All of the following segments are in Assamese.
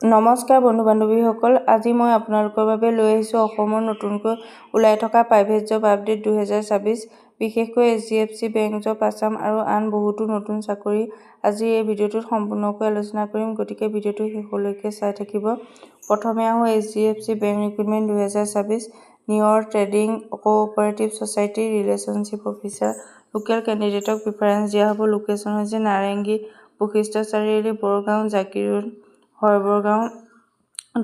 নমস্কাৰ বন্ধু বান্ধৱীসকল, আজি মই আপোনালোকৰ বাবে লৈ আহিছোঁ অসমৰ নতুনকৈ ওলাই থকা প্ৰাইভেট জব আপডেট 2026, বিশেষকৈ HDFC বেংক জব আছাম আৰু আন বহুতো নতুন চাকৰি। আজি এই ভিডিঅ'টোত সম্পূৰ্ণকৈ আলোচনা কৰিম, গতিকে ভিডিঅ'টো শেষলৈকে চাই থাকিব। প্ৰথমে আহোঁ HDFC বেংক ৰিক্ৰুটমেণ্ট 2026, নিউয়ৰ trading cooperative society relationship officer. Local কেণ্ডিডেটক প্ৰিফাৰেন্স দিয়া হ'ব। লোকেশ্যন হৈছে নাৰেংগী, বশিষ্ঠ চাৰিআলি, বৰগাঁও, জাগি ৰোড, হৰবৰগাঁও।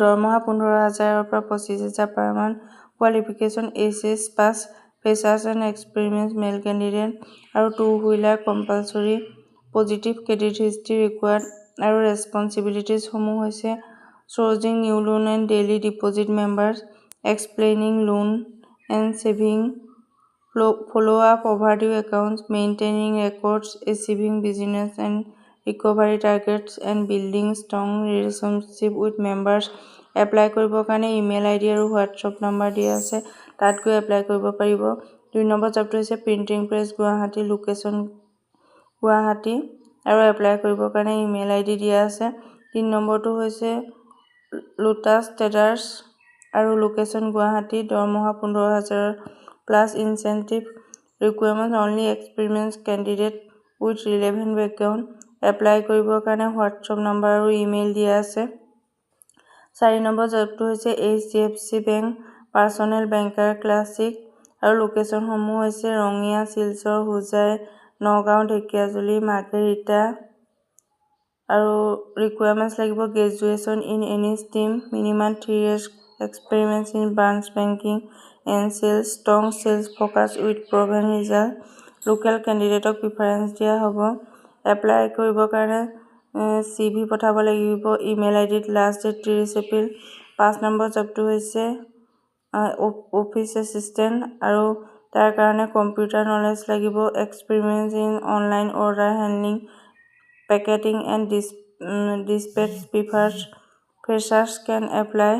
দৰমহা 15,000 ৰ পৰা 25,000 per month. Qualification HS pass, freshers and experiment male candidate আৰু 2 wheeler compulsory. Positive credit history required আৰু ৰেছপন্সিবিলিটিজসমূহ হৈছে sourcing new loan and daily deposit members, explaining loan and saving, follow' up overdue accounts, maintaining records, achieving business and recovery targets and building strong relationship with members. Apply কৰিবৰ কাৰণে ইমেইল ID আৰু হোৱাটছআপ নাম্বাৰ দিয়া আছে, তাত গৈ এপ্লাই কৰিব পাৰিব। 2 নম্বৰ জবটো হৈছে printing press Guwahati, location Guwahati আৰু এপ্লাই কৰিবৰ কাৰণে ইমেইল ID দিয়া আছে। 3 নম্বৰটো হৈছে লোটাছ ট্ৰেডাৰ্ছ আৰু লোকেশ্যন গুৱাহাটী, দৰমহা 15,000 plus incentive. Requirement only experiment candidate with relevant background. Apply কৰিবৰ কাৰণে হোৱাটছআপ নাম্বাৰ আৰু ইমেইল দিয়া আছে। 4 নম্বৰ জবটো হৈছে HDFC bank personal banker classic আৰু লোকেশ্যনসমূহ হৈছে ৰঙিয়া, শিলচৰ, হোজাই, নগাঁও, ঢেকিয়াজুলি, মাৰ্ঘেৰিটা। আৰু ৰিকুৱাৰমেণ্টছ লাগিব graduation in any stream, minimum 3 years experiment in branch banking and sales, strong sales focus with proven result. Local কেণ্ডিডেটক প্ৰিফাৰেন্স দিয়া হ'ব। এপ্লাই কৰিবৰ কাৰণে CV পঠাব লাগিব ইমেইল ID ত। Last date 30 April. 5 নম্বৰ জবটো হৈছে অফিচ এছিষ্টেণ্ট আৰু তাৰ কাৰণে কম্পিউটাৰ নলেজ লাগিব। Experiment in online order handling, packeting and dispatch freshers can apply.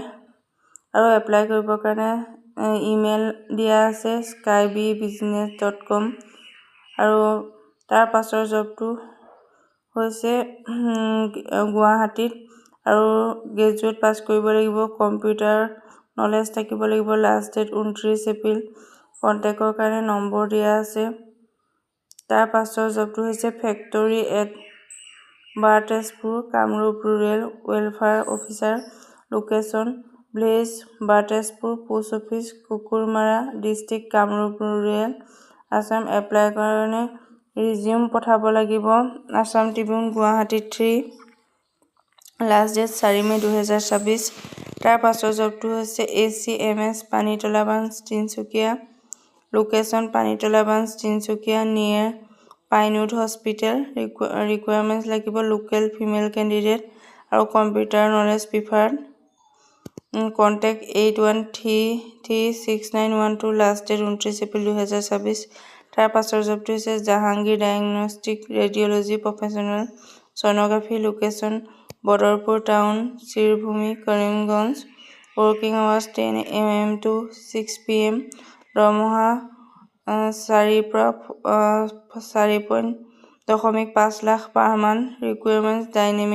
আৰু এপ্লাই কৰিবৰ কাৰণে ইমেইল দিয়া আছে skybebusiness.com। আৰু তাৰ পাছৰ জবটো হৈছে গুৱাহাটীত আৰু গ্ৰেজুৱেট পাছ কৰিব লাগিব। কম্পিউটাৰ নলেজ থাকিব লাগিব। Last date 29 April. কণ্টেক্টৰ কাৰণে নম্বৰ দিয়া আছে। তাৰ পাছৰ জবটো হৈছে factory at Bartezpur, Kamrup rural welfare officer. Location village Bartezpur, post office Kukurmara, district Kamrup rural, Assam. Apply কাৰণে ৰিজিউম পঠাব লাগিব। Assam tribune Guwahati 3। Last date 4 May 2026। তাৰ পাছৰ জবটো হৈছে ACMS Panitola branch Tinsukia. Location Panitola branch Tinsukia near pinewood hospital. Requirements লাগিব লোকেল ফিমেল কেণ্ডিডেট আৰু computer knowledge preferred. Contact 81336912। Last date 29 April 2026। তাৰ পাছৰ জবটো হৈছে Jahangir diagnostic radiology professional, sonography. Location Badarpur town, Sribhumi, Karimganj. Working hours 10 AM to 6 PM। দৰমহা 4 পৰা 4.5 lakh per month. Requirements dynamic